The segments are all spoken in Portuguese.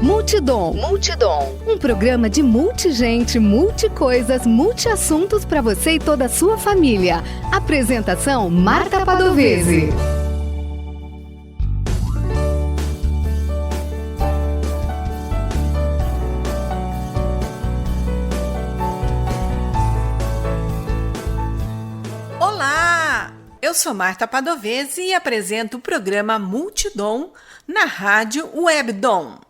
Multidom. Um programa de multigente, multicoisas, multiassuntos para você e toda a sua família. Apresentação Marta Padovese. Olá! Eu sou Marta Padovese e apresento o programa Multidom na Rádio Webdom.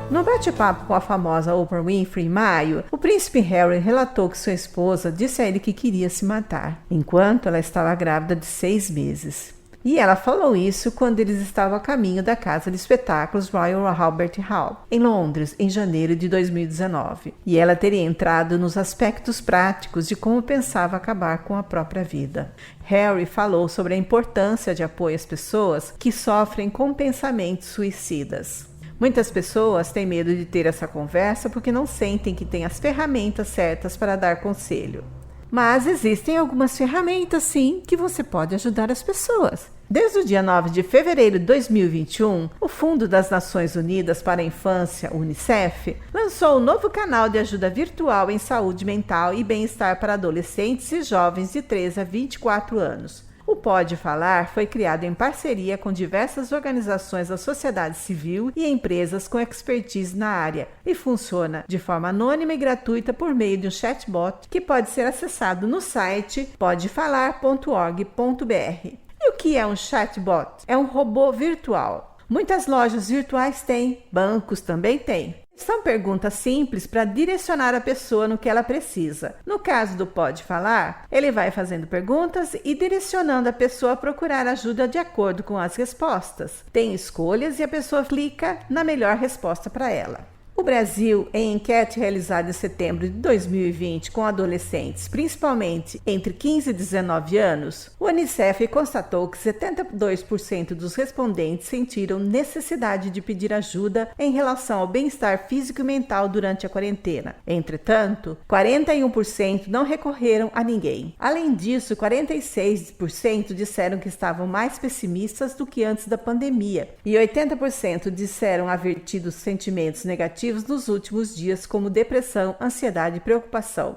No bate-papo com a famosa Oprah Winfrey em maio, o príncipe Harry relatou que sua esposa disse a ele que queria se matar, enquanto ela estava grávida de 6 meses. E ela falou isso quando eles estavam a caminho da casa de espetáculos Royal Albert Hall, em Londres, em janeiro de 2019. E ela teria entrado nos aspectos práticos de como pensava acabar com a própria vida. Harry falou sobre a importância de apoio às pessoas que sofrem com pensamentos suicidas. Muitas pessoas têm medo de ter essa conversa porque não sentem que têm as ferramentas certas para dar conselho. Mas existem algumas ferramentas, sim, que você pode ajudar as pessoas. Desde o dia 9 de fevereiro de 2021, o Fundo das Nações Unidas para a Infância, UNICEF, lançou um novo canal de ajuda virtual em saúde mental e bem-estar para adolescentes e jovens de 13 a 24 anos. O Pode Falar foi criado em parceria com diversas organizações da sociedade civil e empresas com expertise na área e funciona de forma anônima e gratuita por meio de um chatbot que pode ser acessado no site podefalar.org.br. E o que é um chatbot? É um robô virtual. Muitas lojas virtuais têm, bancos também têm. São perguntas simples para direcionar a pessoa no que ela precisa. No caso do Pode Falar, ele vai fazendo perguntas e direcionando a pessoa a procurar ajuda de acordo com as respostas. Tem escolhas e a pessoa clica na melhor resposta para ela. O Brasil, em enquete realizada em setembro de 2020 com adolescentes, principalmente entre 15 e 19 anos, o UNICEF constatou que 72% dos respondentes sentiram necessidade de pedir ajuda em relação ao bem-estar físico e mental durante a quarentena. Entretanto, 41% não recorreram a ninguém. Além disso, 46% disseram que estavam mais pessimistas do que antes da pandemia e 80% disseram haver tido sentimentos negativos nos últimos dias, como depressão, ansiedade e preocupação.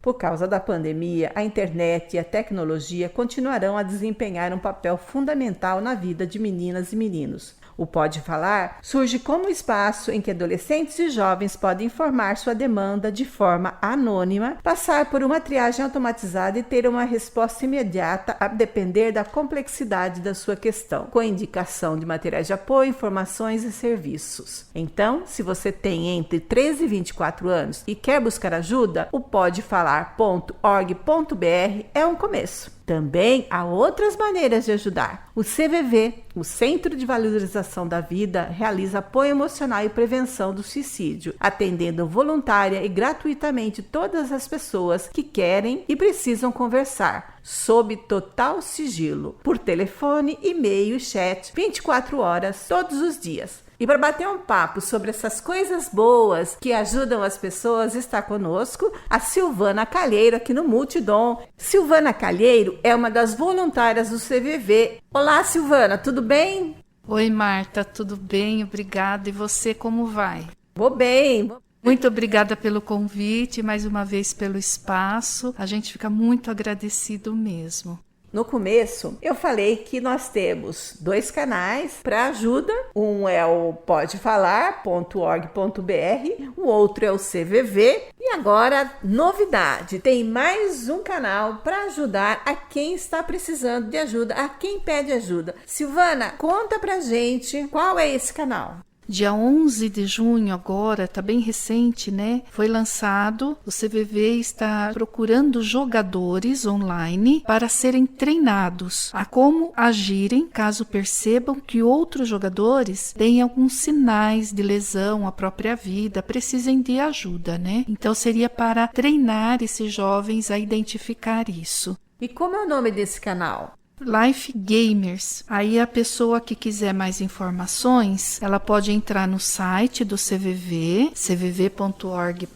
Por causa da pandemia, a internet e a tecnologia continuarão a desempenhar um papel fundamental na vida de meninas e meninos. O Pode Falar surge como um espaço em que adolescentes e jovens podem informar sua demanda de forma anônima, passar por uma triagem automatizada e ter uma resposta imediata a depender da complexidade da sua questão, com indicação de materiais de apoio, informações e serviços. Então, se você tem entre 13 e 24 anos e quer buscar ajuda, o podefalar.org.br é um começo. Também há outras maneiras de ajudar. O CVV, o Centro de Valorização da Vida, realiza apoio emocional e prevenção do suicídio, atendendo voluntária e gratuitamente todas as pessoas que querem e precisam conversar, sob total sigilo, por telefone, e-mail e chat, 24 horas, todos os dias. E para bater um papo sobre essas coisas boas que ajudam as pessoas, está conosco a Silvana Calheiro aqui no Multidom. Silvana Calheiro é uma das voluntárias do CVV. Olá, Silvana, tudo bem? Oi, Marta, tudo bem? Obrigada. E você, como vai? Vou bem. Muito obrigada pelo convite, mais uma vez pelo espaço. A gente fica muito agradecido mesmo. No começo, eu falei que nós temos 2 canais para ajuda. Um é o podefalar.org.br, o outro é o CVV. E agora, novidade, tem mais um canal para ajudar a quem está precisando de ajuda, a quem pede ajuda. Silvana, conta pra gente qual é esse canal. Dia 11 de junho agora, tá bem recente, né? Foi lançado, o CVV está procurando jogadores online para serem treinados a como agirem caso percebam que outros jogadores têm alguns sinais de lesão à própria vida, precisem de ajuda, né? Então seria para treinar esses jovens a identificar isso. E como é o nome desse canal? Life Gamers. Aí a pessoa que quiser mais informações, ela pode entrar no site do CVV, cvv.org.br,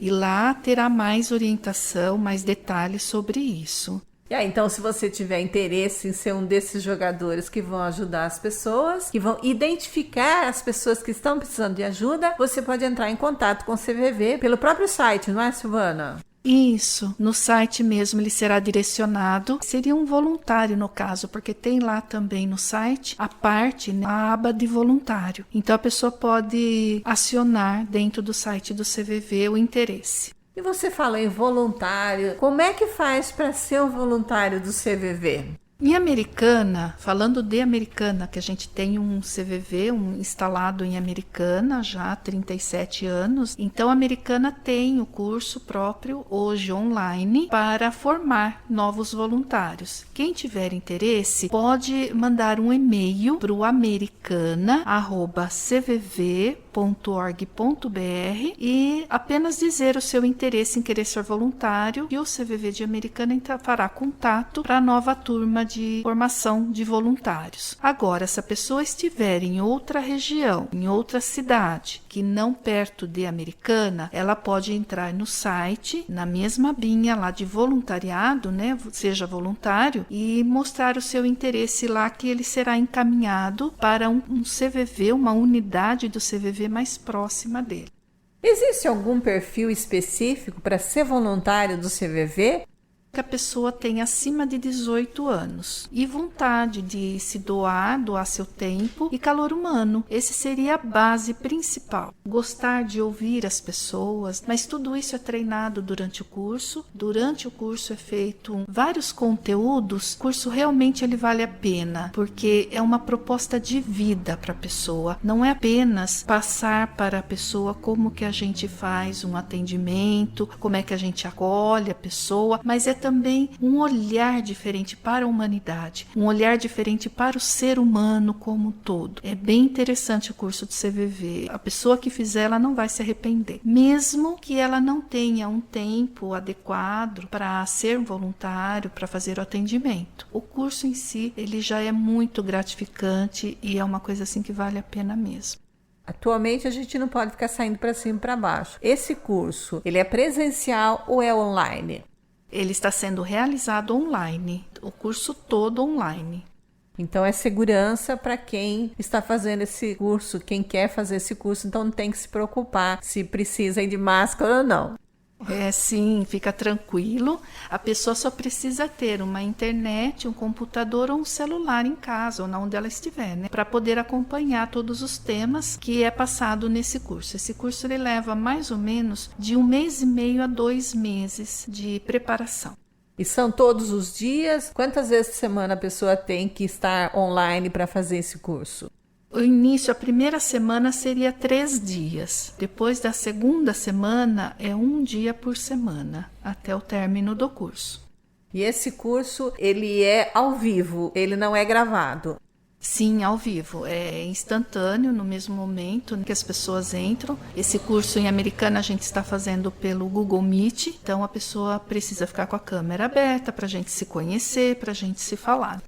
e lá terá mais orientação, mais detalhes sobre isso. E aí, então, se você tiver interesse em ser um desses jogadores que vão ajudar as pessoas, que vão identificar as pessoas que estão precisando de ajuda, você pode entrar em contato com o CVV pelo próprio site, não é, Silvana? Isso, no site mesmo ele será direcionado, seria um voluntário no caso, porque tem lá também no site a parte, né, a aba de voluntário. Então a pessoa pode acionar dentro do site do CVV o interesse. E você fala em voluntário, como é que faz para ser um voluntário do CVV? Em Americana, falando de Americana, que a gente tem um CVV instalado em Americana já há 37 anos, então a Americana tem o curso próprio, hoje online, para formar novos voluntários. Quem tiver interesse pode mandar um e-mail para o americana@cvv.org.br e apenas dizer o seu interesse em querer ser voluntário, e o CVV de Americana fará contato para a nova turma de formação de voluntários. Agora, se a pessoa estiver em outra região, em outra cidade, que não perto de Americana, ela pode entrar no site, na mesma abinha lá de voluntariado, né, seja voluntário, e mostrar o seu interesse lá, que ele será encaminhado para um CVV, uma unidade do CVV mais próxima dele. Existe algum perfil específico para ser voluntário do CVV? Que a pessoa tem acima de 18 anos e vontade de se doar seu tempo e calor humano. Esse seria a base principal. Gostar de ouvir as pessoas, mas tudo isso é treinado durante o curso. Durante o curso é feito vários conteúdos. O curso realmente ele vale a pena, porque é uma proposta de vida para a pessoa. Não é apenas passar para a pessoa como que a gente faz um atendimento, como é que a gente acolhe a pessoa, mas é também um olhar diferente para a humanidade, um olhar diferente para o ser humano como um todo. É bem interessante o curso do CVV. A pessoa que fizer, ela não vai se arrepender, mesmo que ela não tenha um tempo adequado para ser voluntário, para fazer o atendimento. O curso em si, ele já é muito gratificante e é uma coisa assim que vale a pena mesmo. Atualmente a gente não pode ficar saindo para cima e para baixo. Esse curso, ele é presencial ou é online? Ele está sendo realizado online, o curso todo online. Então é segurança para quem está fazendo esse curso, quem quer fazer esse curso, então não tem que se preocupar se precisa ir de máscara ou não. É, sim, fica tranquilo. A pessoa só precisa ter uma internet, um computador ou um celular em casa, ou na onde ela estiver, né? Para poder acompanhar todos os temas que é passado nesse curso. Esse curso ele leva mais ou menos de 1 mês e meio a 2 meses de preparação. E são todos os dias? Quantas vezes por semana a pessoa tem que estar online para fazer esse curso? O início, a primeira semana seria 3 dias. Depois da segunda semana é 1 dia por semana, até o término do curso. E esse curso, ele é ao vivo, ele não é gravado? Sim, ao vivo. É instantâneo, no mesmo momento que as pessoas entram. Esse curso em Americana a gente está fazendo pelo Google Meet, então a pessoa precisa ficar com a câmera aberta para a gente se conhecer, para a gente se falar.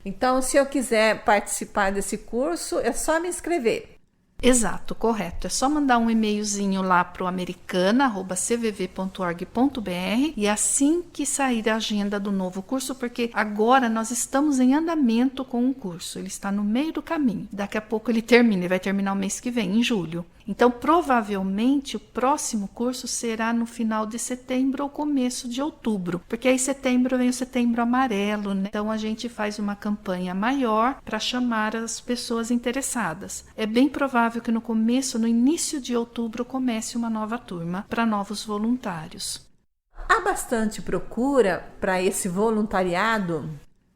Então, se eu quiser participar desse curso, é só me inscrever. Exato, correto. É só mandar um e-mailzinho lá para o americana@cvv.org.br e assim que sair a agenda do novo curso, porque agora nós estamos em andamento com o curso. Ele está no meio do caminho. Daqui a pouco ele termina, ele vai terminar o mês que vem, em julho. Então, provavelmente, o próximo curso será no final de setembro ou começo de outubro, porque aí setembro vem o Setembro Amarelo, né? Então, a gente faz uma campanha maior para chamar as pessoas interessadas. É bem provável que no início de outubro, comece uma nova turma para novos voluntários. Há bastante procura para esse voluntariado?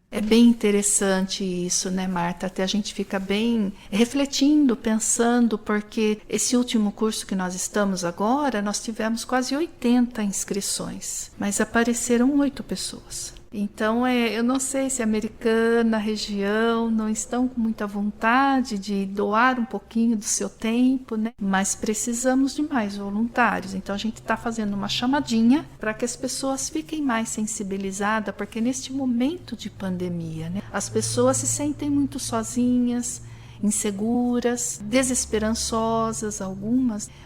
É bem interessante isso, né, Marta? Até a gente fica bem refletindo, pensando, porque esse último curso que nós estamos agora, nós tivemos quase 80 inscrições, mas apareceram 8 pessoas. Então, eu não sei se a Americana, a região, não estão com muita vontade de doar um pouquinho do seu tempo, né? Mas precisamos de mais voluntários. Então, a gente está fazendo uma chamadinha para que as pessoas fiquem mais sensibilizadas, porque neste momento de pandemia, né, as pessoas se sentem muito sozinhas, inseguras, desesperançosas,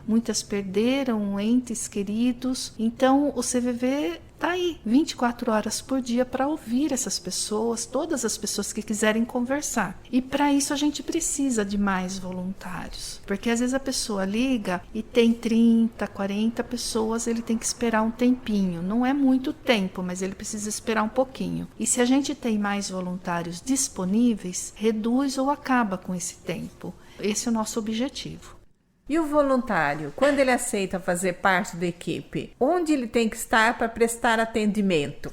muitas perderam entes queridos. Então, o CVV está aí 24 horas por dia para ouvir essas pessoas, todas as pessoas que quiserem conversar. E para isso a gente precisa de mais voluntários, porque às vezes a pessoa liga e tem 30, 40 pessoas, ele tem que esperar um tempinho. Não é muito tempo, mas ele precisa esperar um pouquinho. E se a gente tem mais voluntários disponíveis, reduz ou acaba com esse tempo. Esse é o nosso objetivo. E o voluntário, quando ele aceita fazer parte da equipe, onde ele tem que estar para prestar atendimento?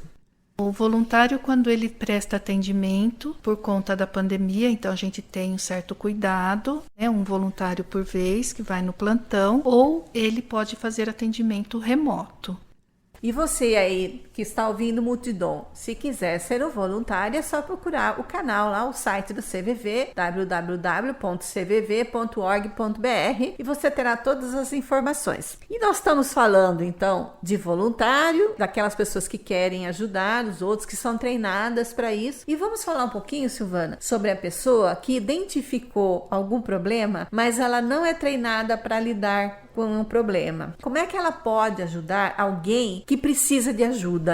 O voluntário, quando ele presta atendimento por conta da pandemia, então a gente tem um certo cuidado, né? Um voluntário por vez que vai no plantão, ou ele pode fazer atendimento remoto. E você aí que está ouvindo Multidom, se quiser ser um voluntário, é só procurar o canal lá, o site do CVV, www.cvv.org.br, e você terá todas as informações. E nós estamos falando então de voluntário, daquelas pessoas que querem ajudar os outros, que são treinadas para isso. E vamos falar um pouquinho, Silvana, sobre a pessoa que identificou algum problema, mas ela não é treinada para lidar com um problema. Como é que ela pode ajudar alguém que precisa de ajuda?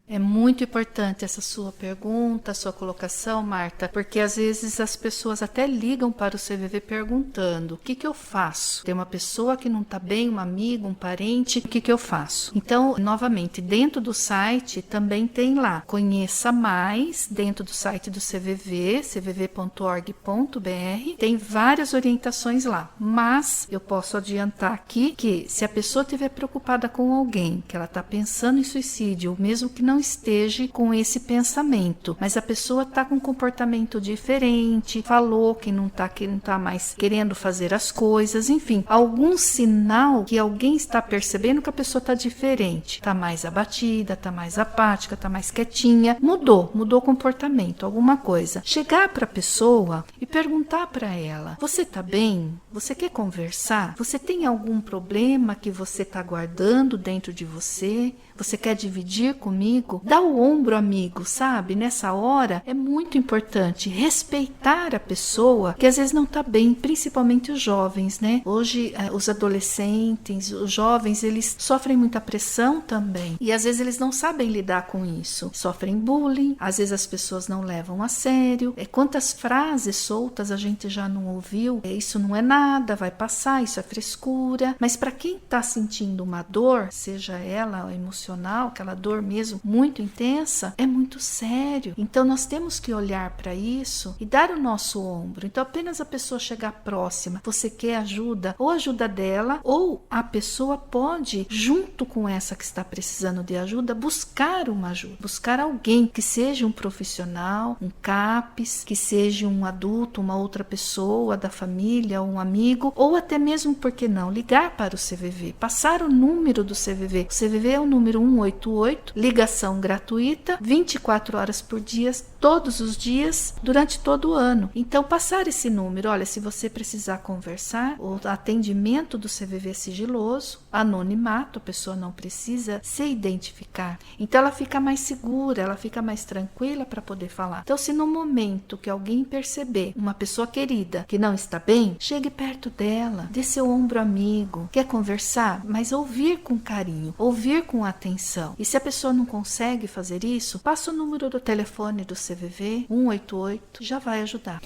É muito importante essa sua pergunta, sua colocação, Marta, porque às vezes as pessoas até ligam para o CVV perguntando: o que eu faço? Tem uma pessoa que não está bem, um amigo, um parente, o que eu faço? Então, novamente, dentro do site também tem lá, conheça mais, dentro do site do CVV, cvv.org.br, tem várias orientações lá, mas eu posso adiantar aqui que se a pessoa estiver preocupada com alguém, que ela está pensando em suicídio, ou mesmo que não esteja com esse pensamento, mas a pessoa está com um comportamento diferente, falou que não está mais querendo fazer as coisas, enfim, algum sinal que alguém está percebendo que a pessoa está diferente, está mais abatida, está mais apática, está mais quietinha, mudou o comportamento, alguma coisa. Chegar para a pessoa e perguntar para ela: você está bem? Você quer conversar? Você tem algum problema que você está guardando dentro de você? Você quer dividir comigo? Dá o ombro, amigo, sabe? Nessa hora é muito importante respeitar a pessoa que às vezes não está bem, principalmente os jovens, né? Hoje, os adolescentes, os jovens, eles sofrem muita pressão também. E às vezes eles não sabem lidar com isso. Sofrem bullying, às vezes as pessoas não levam a sério. Quantas frases soltas a gente já não ouviu? Isso não é nada, vai passar, isso é frescura. Mas para quem está sentindo uma dor, seja ela emocional, aquela dor mesmo muito intensa, é muito sério. Então nós temos que olhar para isso e dar o nosso ombro. Então apenas a pessoa chegar próxima, você quer ajuda, ou ajuda dela, ou a pessoa pode, junto com essa que está precisando de ajuda, buscar uma ajuda, buscar alguém que seja um profissional, um CAPS, que seja um adulto, uma outra pessoa da família, um amigo, ou até mesmo, por que não, ligar para o CVV, passar o número do CVV. O CVV é o número 188, ligação gratuita, 24 horas por dia, todos os dias, durante todo o ano. Então, passar esse número, olha, se você precisar conversar, o atendimento do CVV é sigiloso, anonimato, a pessoa não precisa se identificar. Então, ela fica mais segura, ela fica mais tranquila para poder falar. Então, se no momento que alguém perceber uma pessoa querida que não está bem, chegue perto dela, dê seu ombro amigo, quer conversar, mas ouvir com carinho, ouvir com atenção. E se a pessoa não consegue fazer isso, passa o número do telefone do CVV, 188, já vai ajudar.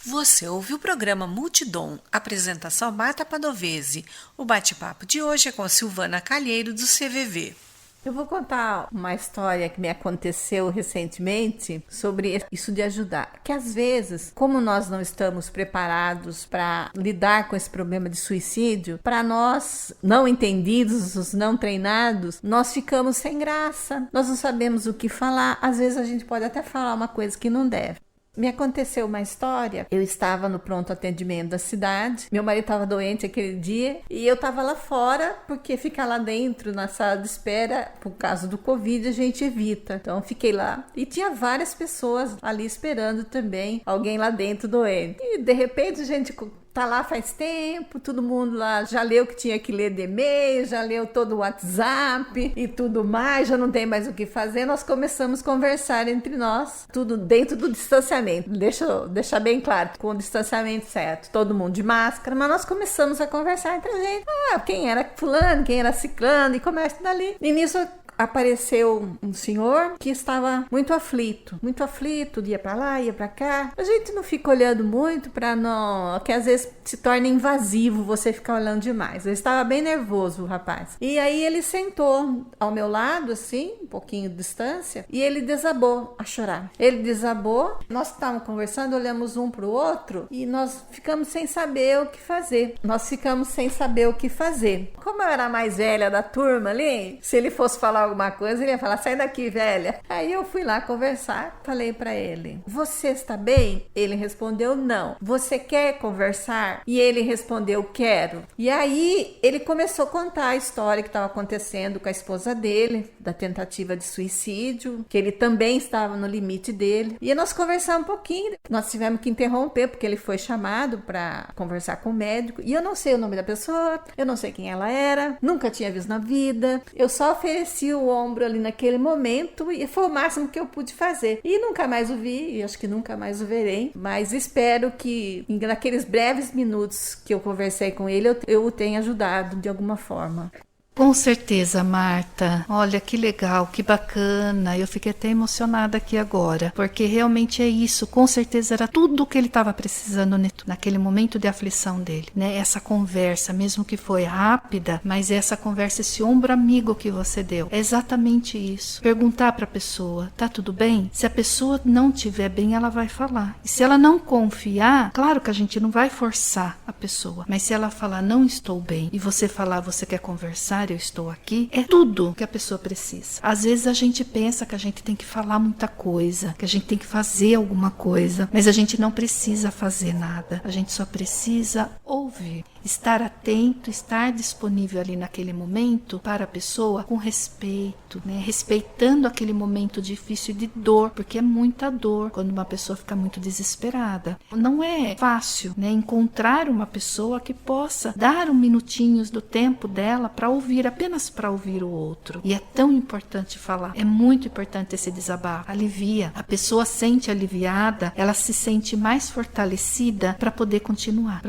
Você ouviu o programa Multidom, apresentação Marta Padovese. O bate-papo de hoje é com Silvana Calheiro, do CVV. Eu vou contar uma história que me aconteceu recentemente sobre isso de ajudar. Que às vezes, como nós não estamos preparados para lidar com esse problema de suicídio, para nós não entendidos, os não treinados, nós ficamos sem graça. Nós não sabemos o que falar. Às vezes a gente pode até falar uma coisa que não deve. Me aconteceu uma história. Eu estava no pronto atendimento da cidade. Meu marido estava doente aquele dia e eu estava lá fora, porque ficar lá dentro na sala de espera, por causa do Covid, a gente evita. Então fiquei lá e tinha várias pessoas ali esperando também, alguém lá dentro doente. E de repente a gente tá lá faz tempo, todo mundo lá já leu o que tinha que ler de e-mail, já leu todo o WhatsApp e tudo mais, já não tem mais o que fazer. Nós começamos a conversar entre nós, tudo dentro do distanciamento. Deixa eu deixar bem claro, com o distanciamento certo, todo mundo de máscara, mas nós começamos a conversar entre a gente. Quem era fulano, quem era ciclano, e começa dali. E nisso apareceu um senhor que estava muito aflito, ia para lá, ia para cá. A gente não fica olhando muito para não, que às vezes se torna invasivo você ficar olhando demais. Ele estava bem nervoso, o rapaz. E aí ele sentou ao meu lado, assim, um pouquinho de distância, e ele desabou a chorar. Ele desabou, nós estávamos conversando, olhamos um para o outro e nós ficamos sem saber o que fazer. Como eu era a mais velha da turma ali, se ele fosse falar alguma coisa, ele ia falar, sai daqui, velha. Aí eu fui lá conversar, falei pra ele, você está bem? Ele respondeu, não. Você quer conversar? E ele respondeu, quero. E aí ele começou a contar a história que estava acontecendo com a esposa dele, da tentativa de suicídio, que ele também estava no limite dele. E nós conversamos um pouquinho, nós tivemos que interromper, porque ele foi chamado para conversar com o médico, e eu não sei o nome da pessoa, eu não sei quem ela era, nunca tinha visto na vida, eu só ofereci o ombro ali naquele momento e foi o máximo que eu pude fazer. E nunca mais o vi, e acho que nunca mais o verei, mas espero que naqueles breves minutos que eu conversei com ele, eu o tenha ajudado de alguma forma. Com certeza, Marta. Olha que legal, que bacana. Eu fiquei até emocionada aqui agora, porque realmente é isso. Com certeza era tudo o que ele estava precisando naquele momento de aflição dele, né? Essa conversa, mesmo que foi rápida, mas essa conversa, esse ombro amigo que você deu, é exatamente isso. Perguntar para a pessoa, tá tudo bem? Se a pessoa não estiver bem, ela vai falar. E se ela não confiar, claro que a gente não vai forçar a pessoa, mas se ela falar, não estou bem, e você falar, você quer conversar, eu estou aqui, é tudo que a pessoa precisa. Às vezes a gente pensa que a gente tem que falar muita coisa, que a gente tem que fazer alguma coisa, mas a gente não precisa fazer nada, a gente só precisa ouvir, estar atento, estar disponível ali naquele momento para a pessoa com respeito, né? Respeitando aquele momento difícil de dor, porque é muita dor quando uma pessoa fica muito desesperada. Não é fácil, né, encontrar uma pessoa que possa dar minutinhos do tempo dela para ouvir, apenas para ouvir o outro. E é tão importante falar, é muito importante esse desabafo. Alivia, a pessoa sente aliviada, ela se sente mais fortalecida para poder continuar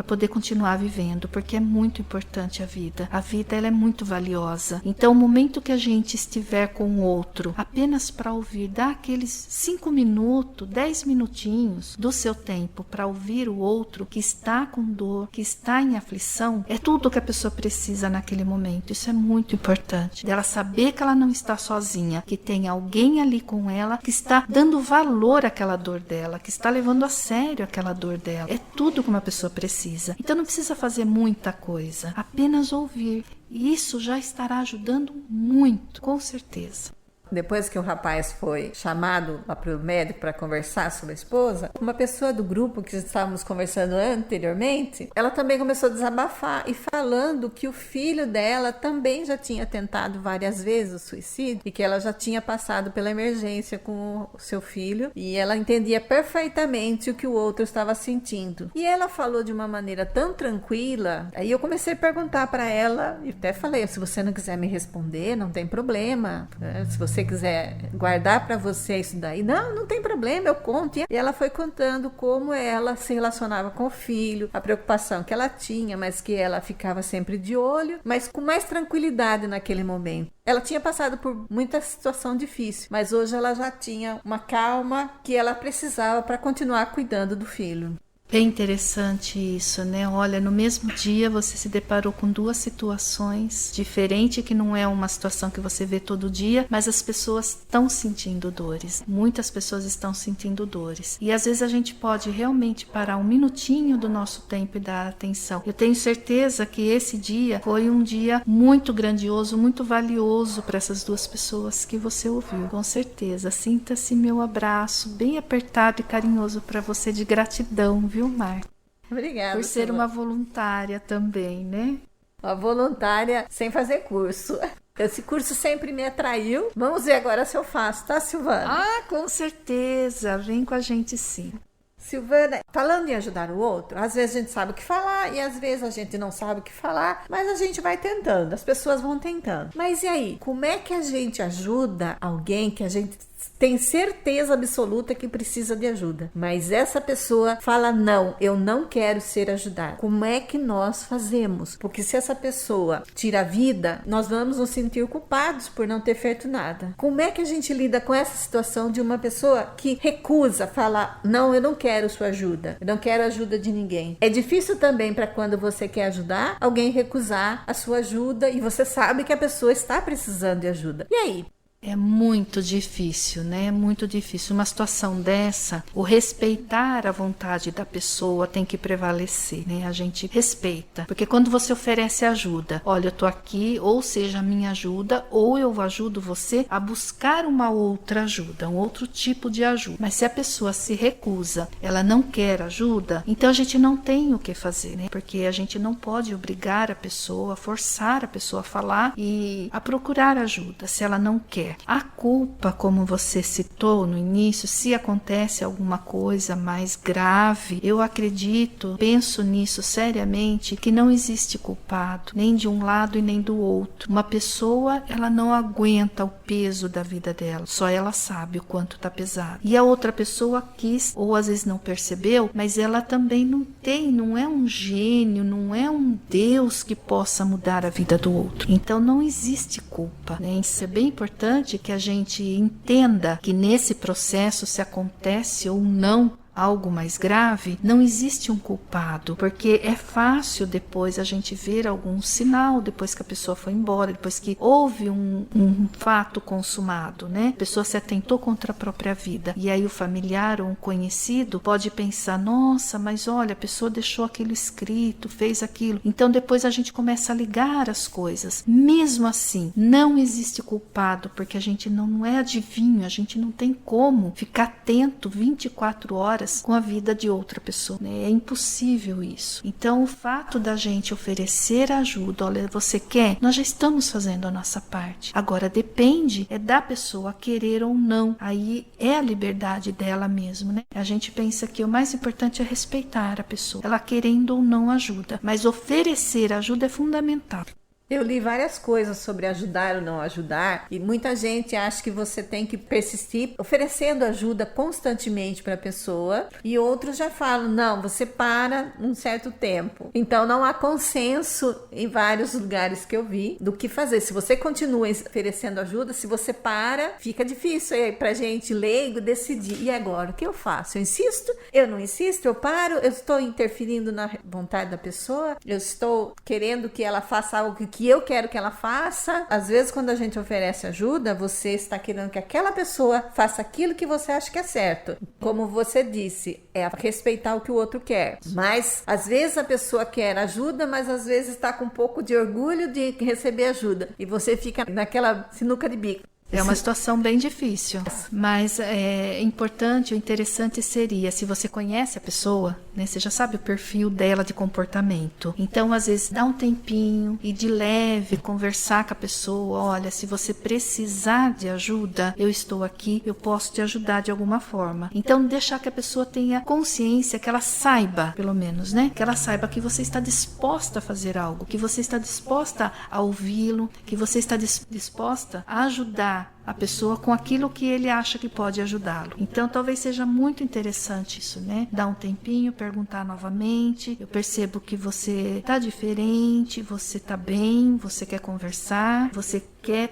vivendo, porque é muito importante a vida. A vida, ela é muito valiosa. Então, o momento que a gente estiver com o outro, apenas para ouvir, dá aqueles 5 minutos, 10 minutinhos do seu tempo para ouvir o outro que está com dor, que está em aflição, é tudo que a pessoa precisa naquele momento. Isso é muito importante. Dela saber que ela não está sozinha, que tem alguém ali com ela que está dando valor àquela dor dela, que está levando a sério aquela dor dela. É tudo que uma pessoa precisa. Então não precisa fazer muita coisa, apenas ouvir. E isso já estará ajudando muito, com certeza. Depois que o rapaz foi chamado lá para o médico para conversar sobre a esposa, uma pessoa do grupo que estávamos conversando anteriormente, ela também começou a desabafar e falando que o filho dela também já tinha tentado várias vezes o suicídio e que ela já tinha passado pela emergência com o seu filho e ela entendia perfeitamente o que o outro estava sentindo. E ela falou de uma maneira tão tranquila, aí eu comecei a perguntar para ela e até falei, se você não quiser me responder, não tem problema, se você quiser guardar para você isso daí, não tem problema, eu conto. E ela foi contando como ela se relacionava com o filho, a preocupação que ela tinha, mas que ela ficava sempre de olho, mas com mais tranquilidade naquele momento. Ela tinha passado por muita situação difícil, mas hoje ela já tinha uma calma que ela precisava para continuar cuidando do filho. Bem interessante isso, né? Olha, no mesmo dia você se deparou com duas situações diferentes, que não é uma situação que você vê todo dia, mas as pessoas estão sentindo dores. Muitas pessoas estão sentindo dores. E às vezes a gente pode realmente parar um minutinho do nosso tempo e dar atenção. Eu tenho certeza que esse dia foi um dia muito grandioso, muito valioso para essas duas pessoas que você ouviu. Com certeza. Sinta-se meu abraço bem apertado e carinhoso para você, de gratidão, viu, Mar? Obrigada. Por ser uma voluntária também, né? Uma voluntária sem fazer curso. Esse curso sempre me atraiu. Vamos ver agora se eu faço, tá, Silvana? Ah, com certeza. Vem com a gente, sim. Silvana, falando em ajudar o outro, às vezes a gente sabe o que falar e às vezes a gente não sabe o que falar, mas a gente vai tentando, as pessoas vão tentando. Mas e aí, como é que a gente ajuda alguém que a gente tem certeza absoluta que precisa de ajuda, mas essa pessoa fala: não, eu não quero ser ajudada? Como é que nós fazemos? Porque se essa pessoa tira a vida, nós vamos nos sentir culpados por não ter feito nada. Como é que a gente lida com essa situação de uma pessoa que recusa, fala: não, eu não quero sua ajuda, eu não quero a ajuda de ninguém? É difícil também para quando você quer ajudar, alguém recusar a sua ajuda e você sabe que a pessoa está precisando de ajuda. E aí? É muito difícil, né? É muito difícil. Uma situação dessa, o respeitar a vontade da pessoa tem que prevalecer, né? A gente respeita. Porque quando você oferece ajuda, olha, eu tô aqui, ou seja, a minha ajuda, ou eu ajudo você a buscar uma outra ajuda, um outro tipo de ajuda. Mas se a pessoa se recusa, ela não quer ajuda, então a gente não tem o que fazer, né? Porque a gente não pode obrigar a pessoa, forçar a pessoa a falar e a procurar ajuda, se ela não quer. A culpa, como você citou no início, se acontece alguma coisa mais grave, eu acredito, penso nisso seriamente, que não existe culpado, nem de um lado e nem do outro. Uma pessoa, ela não aguenta o peso da vida dela, só ela sabe o quanto tá pesado. E a outra pessoa quis, ou às vezes não percebeu, mas ela também não é um gênio, não é um Deus que possa mudar a vida do outro. Então não existe culpa, né? Isso é bem importante, que a gente entenda que nesse processo, se acontece ou não algo mais grave, não existe um culpado, porque é fácil depois a gente ver algum sinal, depois que a pessoa foi embora, depois que houve um fato consumado, né? A pessoa se atentou contra a própria vida, e aí o familiar ou um conhecido pode pensar: nossa, mas olha, a pessoa deixou aquilo escrito, fez aquilo. Então depois a gente começa a ligar as coisas. Mesmo assim, não existe culpado, porque a gente não é adivinho, a gente não tem como ficar atento 24 horas com a vida de outra pessoa, né? É impossível isso. Então o fato da gente oferecer ajuda, olha, você quer? Nós já estamos fazendo a nossa parte. Agora depende da pessoa querer ou não. Aí é a liberdade dela mesmo, né? A gente pensa que o mais importante é respeitar a pessoa, ela querendo ou não ajuda, mas oferecer ajuda é fundamental. Eu li várias coisas sobre ajudar ou não ajudar, e muita gente acha que você tem que persistir oferecendo ajuda constantemente para a pessoa, e outros já falam: não, você para um certo tempo. Então não há consenso em vários lugares que eu vi do que fazer. Se você continua oferecendo ajuda, se você para, fica difícil aí pra gente leigo decidir. E agora, o que eu faço? Eu insisto? Eu não insisto? Eu paro? Eu estou interferindo na vontade da pessoa? Eu estou querendo que ela faça algo que eu quero que ela faça? Às vezes, quando a gente oferece ajuda, você está querendo que aquela pessoa faça aquilo que você acha que é certo. Como você disse, é respeitar o que o outro quer. Mas, às vezes, a pessoa quer ajuda, mas às vezes está com um pouco de orgulho de receber ajuda. E você fica naquela sinuca de bico. É uma situação bem difícil, mas é importante, o interessante seria, se você conhece a pessoa, né, você já sabe o perfil dela de comportamento. Então, às vezes, dá um tempinho e de leve conversar com a pessoa: olha, se você precisar de ajuda, eu estou aqui, eu posso te ajudar de alguma forma. Então, deixar que a pessoa tenha consciência, que ela saiba, pelo menos, né, que ela saiba que você está disposta a fazer algo, que você está disposta a ouvi-lo, que você está disposta a ajudar ajudar a pessoa com aquilo que ele acha que pode ajudá-lo. Então, talvez seja muito interessante isso, né? Dar um tempinho, perguntar novamente. Eu percebo que você tá diferente, você tá bem, você quer conversar, você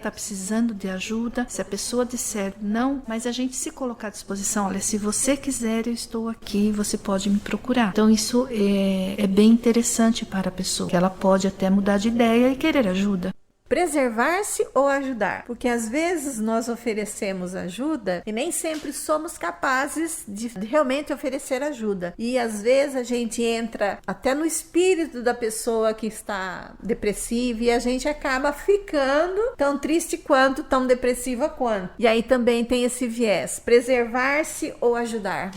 tá precisando de ajuda. Se a pessoa disser não, mas a gente se colocar à disposição, olha, se você quiser, eu estou aqui, você pode me procurar. Então, isso é bem interessante para a pessoa, que ela pode até mudar de ideia e querer ajuda. Preservar-se ou ajudar? Porque às vezes nós oferecemos ajuda e nem sempre somos capazes de realmente oferecer ajuda. E às vezes a gente entra até no espírito da pessoa que está depressiva e a gente acaba ficando tão triste quanto, tão depressiva quanto. E aí também tem esse viés, preservar-se ou ajudar.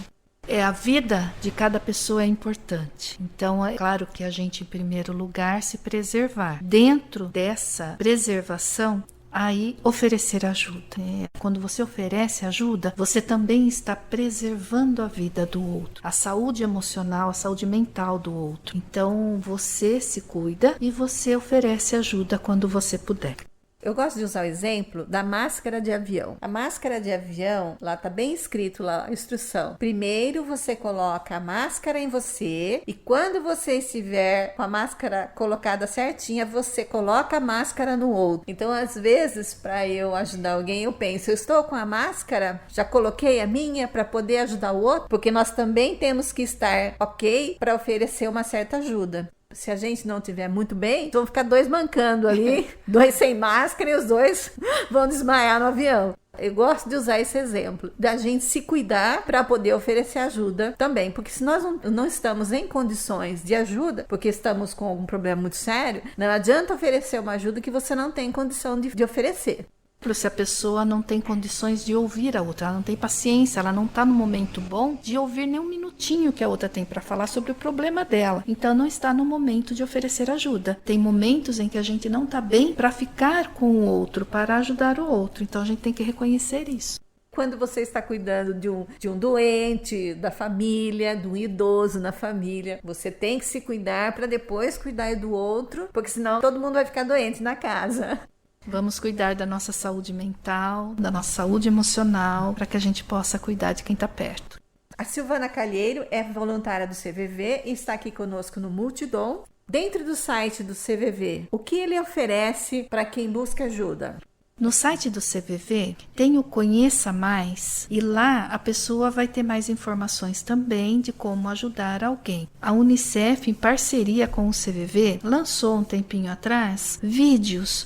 A vida de cada pessoa é importante. Então, é claro que a gente, em primeiro lugar, se preservar. Dentro dessa preservação, aí oferecer ajuda. Quando você oferece ajuda, você também está preservando a vida do outro, a saúde emocional, a saúde mental do outro. Então, você se cuida e você oferece ajuda quando você puder. Eu gosto de usar o exemplo da máscara de avião. A máscara de avião, lá tá bem escrito lá a instrução. Primeiro você coloca a máscara em você e quando você estiver com a máscara colocada certinha, você coloca a máscara no outro. Então, às vezes, para eu ajudar alguém, eu penso, eu estou com a máscara, já coloquei a minha para poder ajudar o outro, porque nós também temos que estar ok para oferecer uma certa ajuda. Se a gente não estiver muito bem, vão ficar dois mancando ali, dois sem máscara e os dois vão desmaiar no avião. Eu gosto de usar esse exemplo, da gente se cuidar para poder oferecer ajuda também, porque se nós não estamos em condições de ajuda, porque estamos com algum problema muito sério, não adianta oferecer uma ajuda que você não tem condição de oferecer. Se a pessoa não tem condições de ouvir a outra, ela não tem paciência, ela não está no momento bom de ouvir nem um minutinho que a outra tem para falar sobre o problema dela. Então, não está no momento de oferecer ajuda. Tem momentos em que a gente não está bem para ficar com o outro, para ajudar o outro. Então, a gente tem que reconhecer isso. Quando você está cuidando de um doente, da família, de um idoso na família, você tem que se cuidar para depois cuidar do outro, porque senão todo mundo vai ficar doente na casa. Vamos cuidar da nossa saúde mental, da nossa saúde emocional, para que a gente possa cuidar de quem está perto. A Silvana Calheiro é voluntária do CVV e está aqui conosco no Multidom. Dentro do site do CVV, o que ele oferece para quem busca ajuda? No site do CVV tem o Conheça Mais e lá a pessoa vai ter mais informações também de como ajudar alguém. A Unicef, em parceria com o CVV, lançou um tempinho atrás vídeos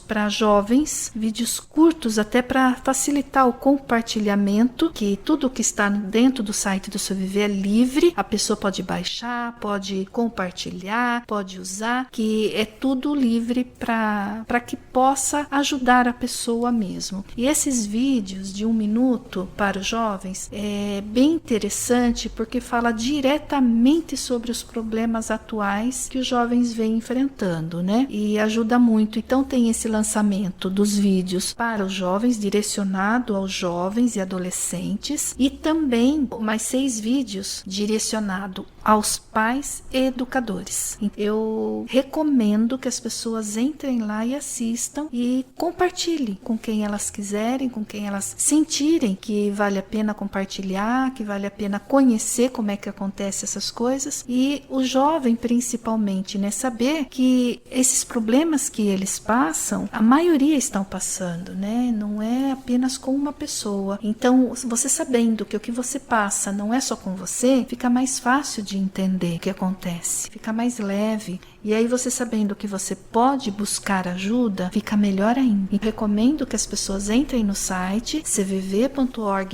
para jovens, vídeos curtos até para facilitar o compartilhamento, que tudo que está dentro do site do CVV é livre, a pessoa pode baixar, pode compartilhar, pode usar, que é tudo livre para que possa ajudar a pessoa mesmo. E esses vídeos de 1 minuto para os jovens é bem interessante porque fala diretamente sobre os problemas atuais que os jovens vêm enfrentando, né? E ajuda muito. Então tem esse lançamento dos vídeos para os jovens, direcionado aos jovens e adolescentes, e também mais 6 vídeos direcionado aos pais e educadores. Eu recomendo que as pessoas entrem lá e assistam e compartilhem com quem elas quiserem, com quem elas sentirem que vale a pena compartilhar, que vale a pena conhecer como é que acontece essas coisas. E o jovem principalmente, né, saber que esses problemas que eles passam, a maioria estão passando, né? Não é apenas com uma pessoa. Então, você sabendo que o que você passa não é só com você, fica mais fácil de entender o que acontece, fica mais leve. E aí você sabendo que você pode buscar ajuda, fica melhor ainda. E recomendo que as pessoas entrem no site cvv.org.br,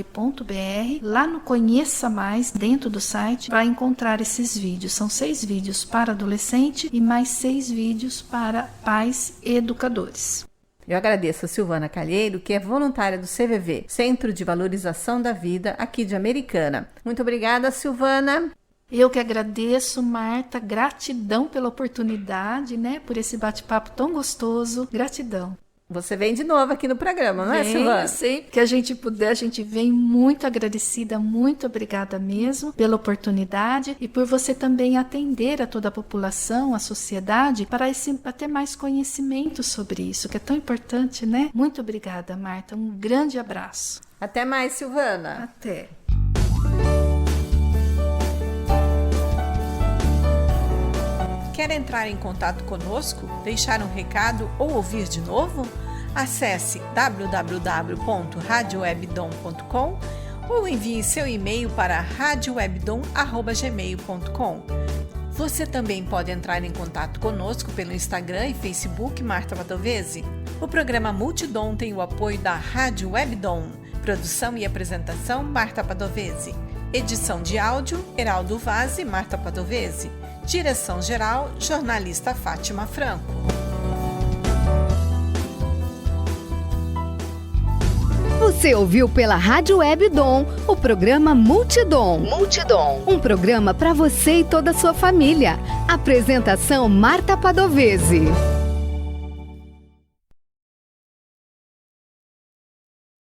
lá no Conheça Mais, dentro do site, vai encontrar esses vídeos. São 6 vídeos para adolescente e mais 6 vídeos para pais e educadores. Eu agradeço a Silvana Calheiro, que é voluntária do CVV, Centro de Valorização da Vida, aqui de Americana. Muito obrigada, Silvana. Eu que agradeço, Marta, gratidão pela oportunidade, né, por esse bate-papo tão gostoso, gratidão. você vem de novo aqui no programa, não é, Silvana? Sempre que a gente puder, a gente vem. Muito agradecida, muito obrigada mesmo pela oportunidade e por você também atender a toda a população, a sociedade, para ter mais conhecimento sobre isso, que é tão importante, né? Muito obrigada, Marta. Um grande abraço. Até mais, Silvana. Até. Quer entrar em contato conosco, deixar um recado ou ouvir de novo? Acesse www.radiowebdom.com ou envie seu e-mail para radiowebdom@gmail.com. Você também pode entrar em contato conosco pelo Instagram e Facebook Marta Padovese. O programa Multidom tem o apoio da Rádio Webdom. Produção e apresentação Marta Padovese. Edição de áudio Heraldo Vaz e Marta Padovese. Direção-geral, jornalista Fátima Franco. Você ouviu pela Rádio Webdom o programa Multidom. Um programa para você e toda a sua família. Apresentação Marta Padovese.